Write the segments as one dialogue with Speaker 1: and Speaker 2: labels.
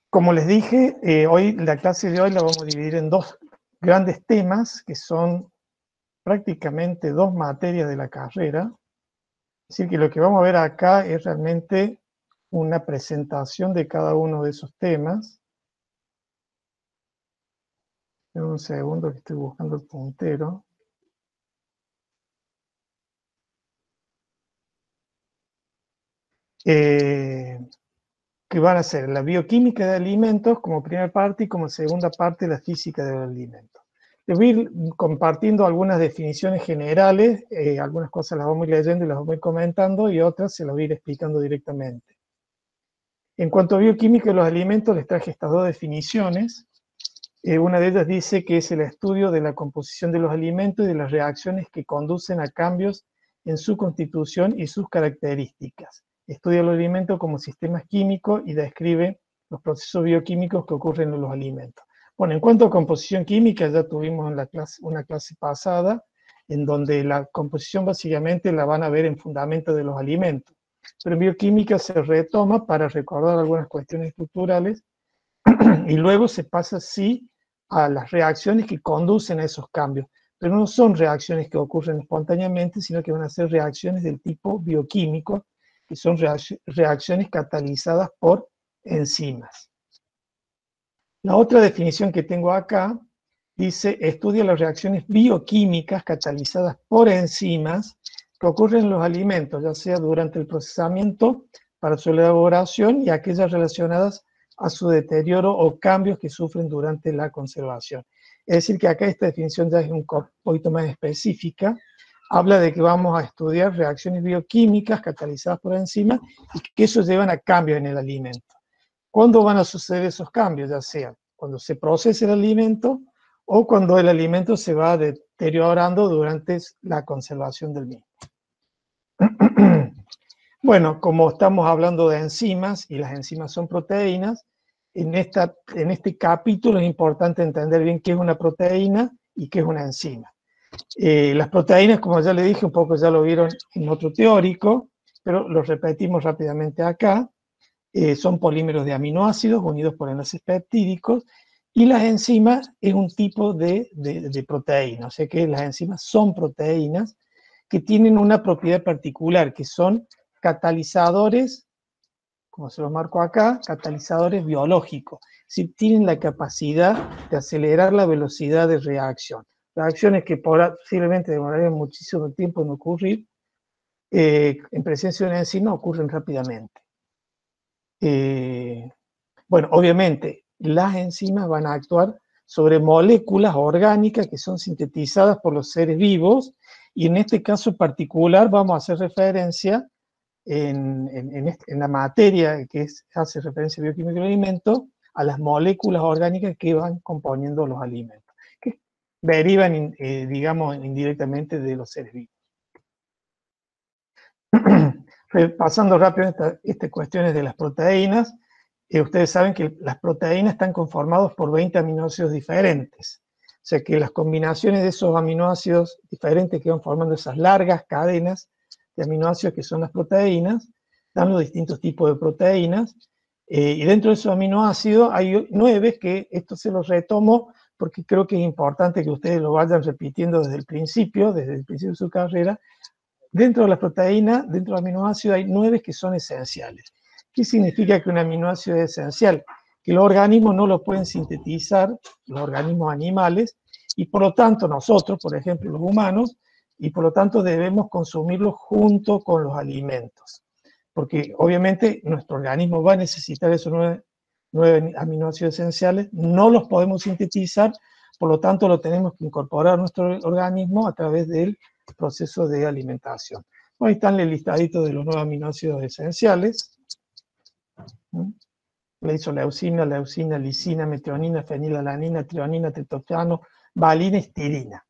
Speaker 1: Como les dije, hoy la clase de hoy la vamos a dividir en dos grandes temas, que son prácticamente dos materias de la carrera. Es decir, que lo que vamos a ver acá es realmente una presentación de cada uno de esos temas. En un segundo que estoy buscando el puntero. Que van a ser la bioquímica de alimentos como primera parte y como segunda parte la física de los alimentos. Les voy a ir compartiendo algunas definiciones generales, algunas cosas las vamos a ir leyendo y las vamos a ir comentando, y otras se las voy a ir explicando directamente. En cuanto a bioquímica de los alimentos, les traje estas dos definiciones. Una de ellas dice que es el estudio de la composición de los alimentos y de las reacciones que conducen a cambios en su constitución y sus características. Estudia los alimentos como sistemas químicos y describe los procesos bioquímicos que ocurren en los alimentos. Bueno, en cuanto a composición química, ya tuvimos en la una clase pasada, en donde la composición básicamente la van a ver en fundamento de los alimentos. Pero en bioquímica se retoma para recordar algunas cuestiones estructurales y luego se pasa sí a las reacciones que conducen a esos cambios. Pero no son reacciones que ocurren espontáneamente, sino que van a ser reacciones del tipo bioquímico, que son reacciones catalizadas por enzimas. La otra definición que tengo acá dice, estudia las reacciones bioquímicas catalizadas por enzimas que ocurren en los alimentos, ya sea durante el procesamiento, para su elaboración, y aquellas relacionadas a su deterioro o cambios que sufren durante la conservación. Es decir, que acá esta definición ya es un poquito más específica, habla de que vamos a estudiar reacciones bioquímicas catalizadas por enzimas y que eso llevan a cambios en el alimento. ¿Cuándo van a suceder esos cambios? Ya sea cuando se procesa el alimento o cuando el alimento se va deteriorando durante la conservación del mismo. Bueno, como estamos hablando de enzimas, y las enzimas son proteínas, en este capítulo es importante entender bien qué es una proteína y qué es una enzima. Las proteínas, como ya le dije, un poco ya lo vieron en otro teórico, pero lo repetimos rápidamente acá. Son polímeros de aminoácidos unidos por enlaces peptídicos, y las enzimas es un tipo de proteína, o sea que las enzimas son proteínas que tienen una propiedad particular, que son catalizadores, como se los marco acá, catalizadores biológicos, es decir, tienen la capacidad de acelerar la velocidad de reacción. Reacciones que posiblemente demorarían muchísimo tiempo en ocurrir, en presencia de una enzima ocurren rápidamente. Bueno, obviamente, las enzimas van a actuar sobre moléculas orgánicas que son sintetizadas por los seres vivos, y en este caso particular vamos a hacer referencia en la materia que hace referencia a bioquímica del alimento, a las moléculas orgánicas que van componiendo los alimentos, que derivan, digamos, indirectamente de los seres vivos. Pasando rápido estas cuestiones de las proteínas, ustedes saben que las proteínas están conformadas por 20 aminoácidos diferentes. O sea que las combinaciones de esos aminoácidos diferentes que van formando esas largas cadenas de aminoácidos que son las proteínas, dan los distintos tipos de proteínas. Y dentro de esos aminoácidos hay 9 que esto se los retomo porque creo que es importante que ustedes lo vayan repitiendo desde el principio de su carrera. Dentro de las proteínas, dentro de los aminoácidos, hay 9 que son esenciales. ¿Qué significa que un aminoácido es esencial? Que los organismos no lo pueden sintetizar, los organismos animales, y por lo tanto nosotros, por ejemplo los humanos, y por lo tanto debemos consumirlos junto con los alimentos. Porque obviamente nuestro organismo va a necesitar esos 9 aminoácidos esenciales, no los podemos sintetizar, por lo tanto lo tenemos que incorporar a nuestro organismo a través del proceso de alimentación. Ahí están el listadito de los 9 aminoácidos esenciales. La isoleucina, leucina, lisina, metionina, fenilalanina, trionina, triptofano, valina y estirina.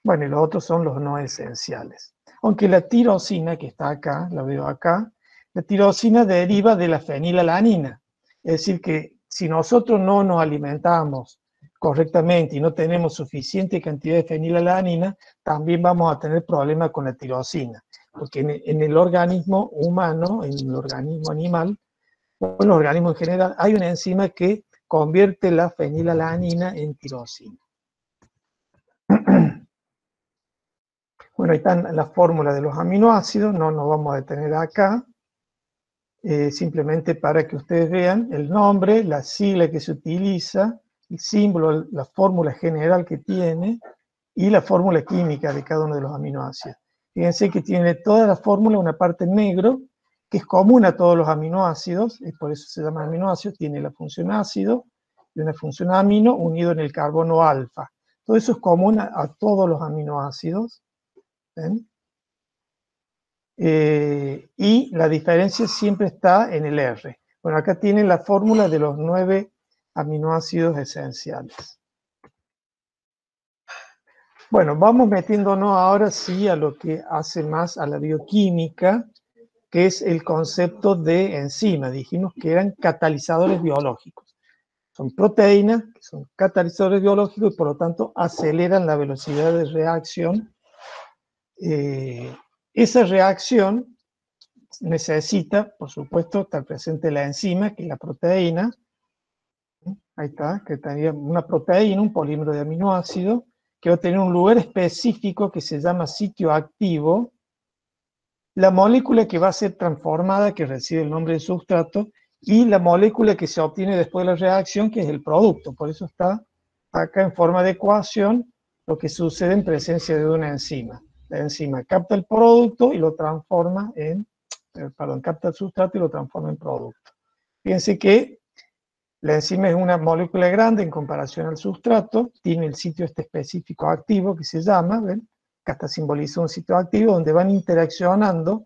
Speaker 1: Bueno, y los otros son los no esenciales. Aunque la tirosina, que está acá, la veo acá, la tirosina deriva de la fenilalanina. Es decir, que si nosotros no nos alimentamos correctamente y no tenemos suficiente cantidad de fenilalanina, también vamos a tener problemas con la tirosina. Porque en el organismo humano, en el organismo animal, o en los organismos en general, hay una enzima que convierte la fenilalanina en tirosina. Bueno, ahí están las fórmulas de los aminoácidos, no nos vamos a detener acá, simplemente para que ustedes vean el nombre, la sigla que se utiliza, el símbolo, la fórmula general que tiene y la fórmula química de cada uno de los aminoácidos. Fíjense que tiene toda la fórmula una parte en negro, que es común a todos los aminoácidos, y por eso se llama aminoácidos, tiene la función ácido y una función amino unido en el carbono alfa. Todo eso es común a todos los aminoácidos. ¿Ven? Y la diferencia siempre está en el R. Bueno, acá tienen la fórmula de los 9 aminoácidos esenciales. Bueno, vamos metiéndonos ahora sí a lo que hace más a la bioquímica, que es el concepto de enzimas. Dijimos que eran catalizadores biológicos. Son proteínas que son catalizadores biológicos y por lo tanto aceleran la velocidad de reacción. Esa reacción necesita, por supuesto, estar presente la enzima, que es la proteína. Ahí está, que tenía una proteína, un polímero de aminoácido, que va a tener un lugar específico que se llama sitio activo. La molécula que va a ser transformada, que recibe el nombre de sustrato, y la molécula que se obtiene después de la reacción, que es el producto. Por eso está acá en forma de ecuación lo que sucede en presencia de una enzima. La enzima capta el producto y lo transforma en, capta el sustrato y lo transforma en producto. Fíjense que la enzima es una molécula grande en comparación al sustrato, tiene el sitio este específico activo que se llama, ¿ven? Acá está simbolizado un sitio activo donde van interaccionando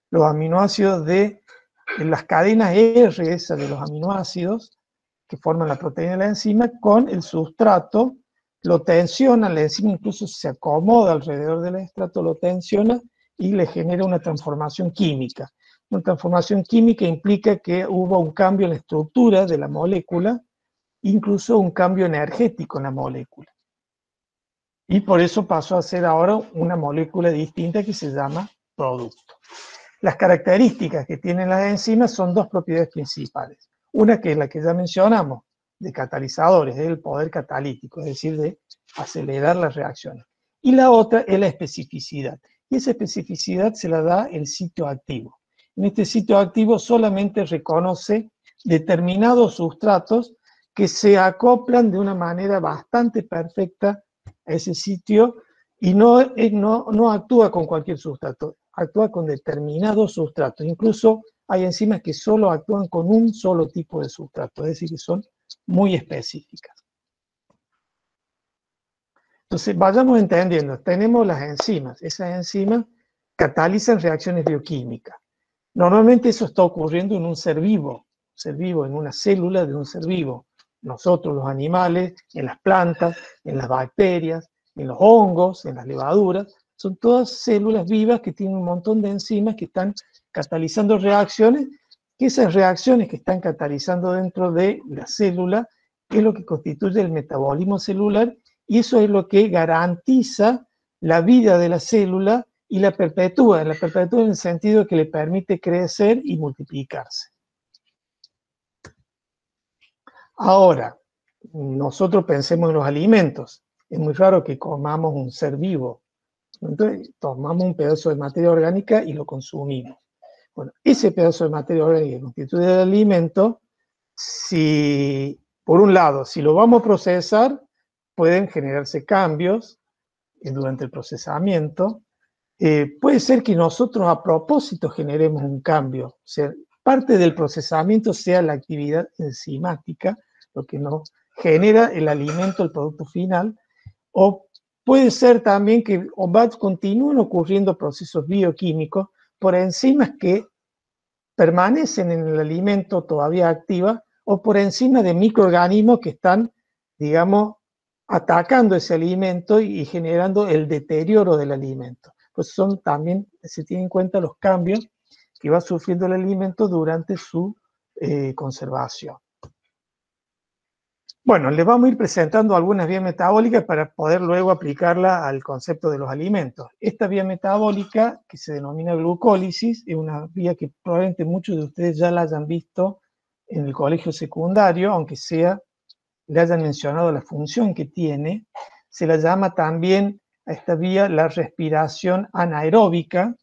Speaker 1: los aminoácidos de las cadenas R, esas de los aminoácidos que forman la proteína de la enzima, con el sustrato, lo tensiona, la enzima incluso se acomoda alrededor del estrato, lo tensiona y le genera una transformación química. Una transformación química implica que hubo un cambio en la estructura de la molécula, incluso un cambio energético en la molécula. Y por eso pasó a ser ahora una molécula distinta que se llama producto. Las características que tienen las enzimas son dos propiedades principales. Una que es la que ya mencionamos, de catalizadores, es el poder catalítico, es decir, de acelerar las reacciones. Y la otra es la especificidad. Y esa especificidad se la da el sitio activo. En este sitio activo solamente reconoce determinados sustratos que se acoplan de una manera bastante perfecta a ese sitio y no actúa con cualquier sustrato, actúa con determinados sustratos. Incluso hay enzimas que solo actúan con un solo tipo de sustrato, es decir, que son muy específicas. Entonces, vayamos entendiendo, tenemos las enzimas, esas enzimas catalizan reacciones bioquímicas. Normalmente eso está ocurriendo en un ser vivo, en una célula de un ser vivo. Nosotros, los animales, en las plantas, en las bacterias, en los hongos, en las levaduras, son todas células vivas que tienen un montón de enzimas que están catalizando reacciones, que esas reacciones que están catalizando dentro de la célula es lo que constituye el metabolismo celular y eso es lo que garantiza la vida de la célula y la perpetúa en el sentido que le permite crecer y multiplicarse. Ahora, nosotros pensemos en los alimentos. Es muy raro que comamos un ser vivo. Entonces, tomamos un pedazo de materia orgánica y lo consumimos. Bueno, ese pedazo de materia orgánica que constituye el alimento, si, por un lado, si lo vamos a procesar, pueden generarse cambios durante el procesamiento. Puede ser que nosotros a propósito generemos un cambio, o sea, parte del procesamiento sea la actividad enzimática, lo que nos genera el alimento, el producto final, o puede ser también que continúen ocurriendo procesos bioquímicos por enzimas que permanecen en el alimento todavía activas o por encima de microorganismos que están, digamos, atacando ese alimento y generando el deterioro del alimento. Pues también se tienen en cuenta los cambios que va sufriendo el alimento durante su conservación. Bueno, les vamos a ir presentando algunas vías metabólicas para poder luego aplicarla al concepto de los alimentos. Esta vía metabólica, que se denomina glucólisis, es una vía que probablemente muchos de ustedes ya la hayan visto en el colegio secundario, aunque le hayan mencionado la función que tiene, se la llama también a esta vía la respiración anaeróbica,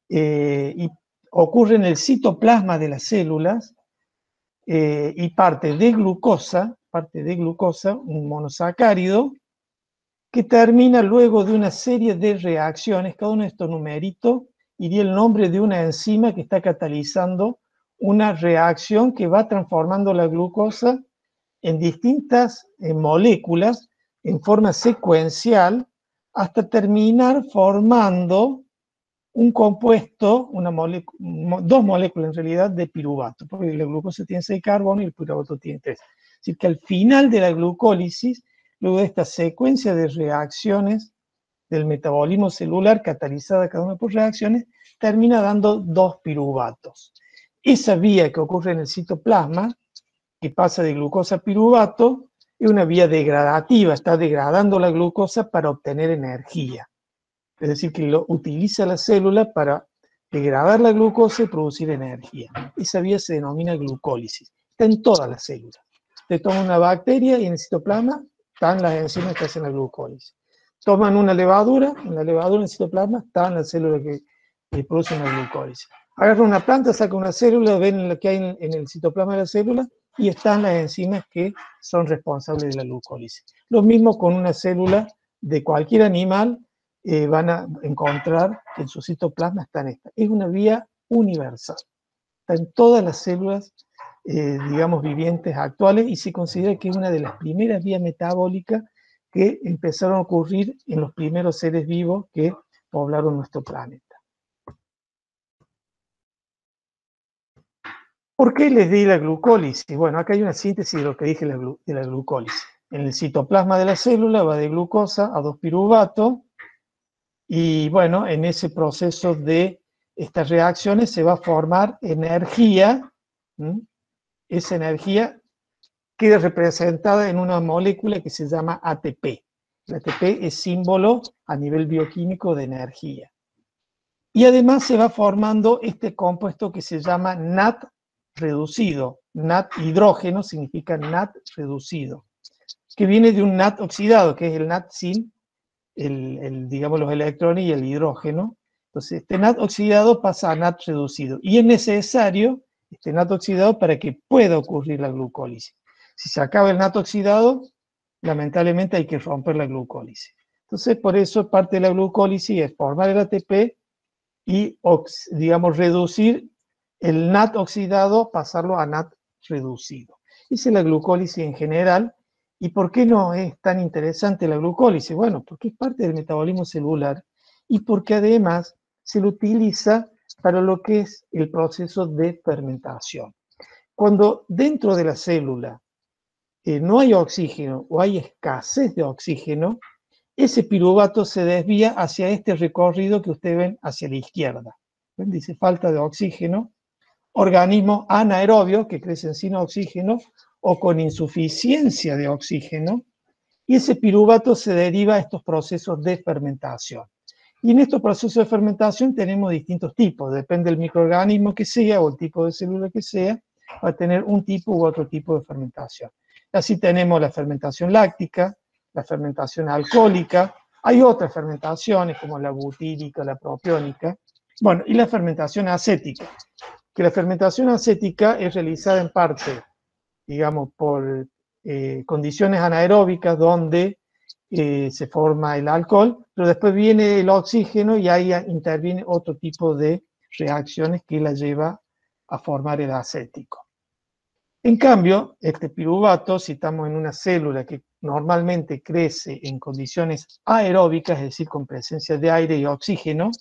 Speaker 1: y ocurre en el citoplasma de las células, y parte de glucosa, un monosacárido, que termina luego de una serie de reacciones. Cada uno de estos numeritos iría el nombre de una enzima que está catalizando una reacción que va transformando la glucosa en distintas moléculas en forma secuencial hasta terminar formando un compuesto, dos moléculas en realidad de piruvato, porque la glucosa tiene 6 carbonos y el piruvato tiene 3. Es decir, que al final de la glucólisis, luego de esta secuencia de reacciones del metabolismo celular, catalizada cada una por reacciones, termina dando 2 piruvatos. Esa vía que ocurre en el citoplasma, que pasa de glucosa a piruvato, es una vía degradativa, está degradando la glucosa para obtener energía. Es decir, que utiliza la célula para degradar la glucosa y producir energía. Esa vía se denomina glucólisis. Está en todas las células. Te toman una bacteria y en el citoplasma están las enzimas que hacen la glucólisis. Toman una levadura, en la levadura, en el citoplasma, están las células que producen la glucólisis. Agarran una planta, sacan una célula, ven lo que hay en el citoplasma de la célula y están las enzimas que son responsables de la glucólisis. Lo mismo con una célula de cualquier animal, van a encontrar que en su citoplasma están estas. Es una vía universal. Está en todas las células, digamos, vivientes actuales, y se considera que es una de las primeras vías metabólicas que empezaron a ocurrir en los primeros seres vivos que poblaron nuestro planeta. ¿Por qué les di la glucólisis? Bueno, acá hay una síntesis de lo que dije de la glucólisis. En el citoplasma de la célula va de glucosa a 2-piruvato, y bueno, en ese proceso de estas reacciones se va a formar energía. Esa energía queda representada en una molécula que se llama ATP. El ATP es símbolo a nivel bioquímico de energía. Y además se va formando este compuesto que se llama NAT reducido. NAT hidrógeno significa NAT reducido, que viene de un NAT oxidado, que es el NAT sin digamos, los electrones y el hidrógeno. Entonces, este NAT oxidado pasa a NAT reducido. Y es necesario este NAT oxidado para que pueda ocurrir la glucólisis. Si se acaba el NAT oxidado, lamentablemente hay que romper la glucólisis. Entonces, por eso parte de la glucólisis es formar el ATP y, digamos, reducir el NAT oxidado, pasarlo a NAT reducido. Esa es la glucólisis en general. ¿Y por qué no es tan interesante la glucólisis? Bueno, porque es parte del metabolismo celular y porque además se lo utiliza para lo que es el proceso de fermentación. Cuando dentro de la célula no hay oxígeno o hay escasez de oxígeno, ese piruvato se desvía hacia este recorrido que ustedes ven hacia la izquierda. ¿Ven? Dice falta de oxígeno, organismos anaerobios que crecen sin oxígeno o con insuficiencia de oxígeno, y ese piruvato se deriva a estos procesos de fermentación. Y en estos procesos de fermentación tenemos distintos tipos, depende del microorganismo que sea o el tipo de célula que sea, va a tener un tipo u otro tipo de fermentación. Así tenemos la fermentación láctica, la fermentación alcohólica, hay otras fermentaciones como la butírica, la propiónica, bueno, y la fermentación acética, que la fermentación acética es realizada en parte, digamos, por condiciones anaeróbicas donde se forma el alcohol, pero después viene el oxígeno y ahí interviene otro tipo de reacciones que la lleva a formar el acético. En cambio, este piruvato, si estamos en una célula que normalmente crece en condiciones aeróbicas, es decir, con presencia de aire y oxígeno,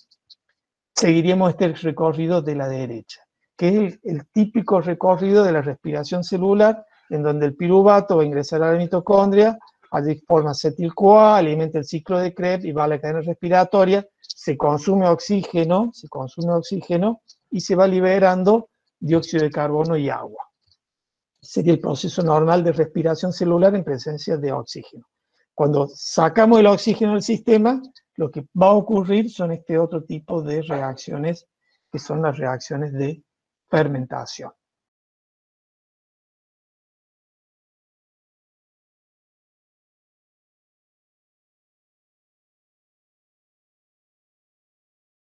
Speaker 1: seguiríamos este recorrido de la derecha, que es el típico recorrido de la respiración celular, en donde el piruvato va a ingresar a la mitocondria, allí forma acetil-CoA, alimenta el ciclo de Krebs y va a la cadena respiratoria, se consume oxígeno y se va liberando dióxido de carbono y agua. Sería el proceso normal de respiración celular en presencia de oxígeno. Cuando sacamos el oxígeno del sistema, lo que va a ocurrir son este otro tipo de reacciones, que son las reacciones de fermentación.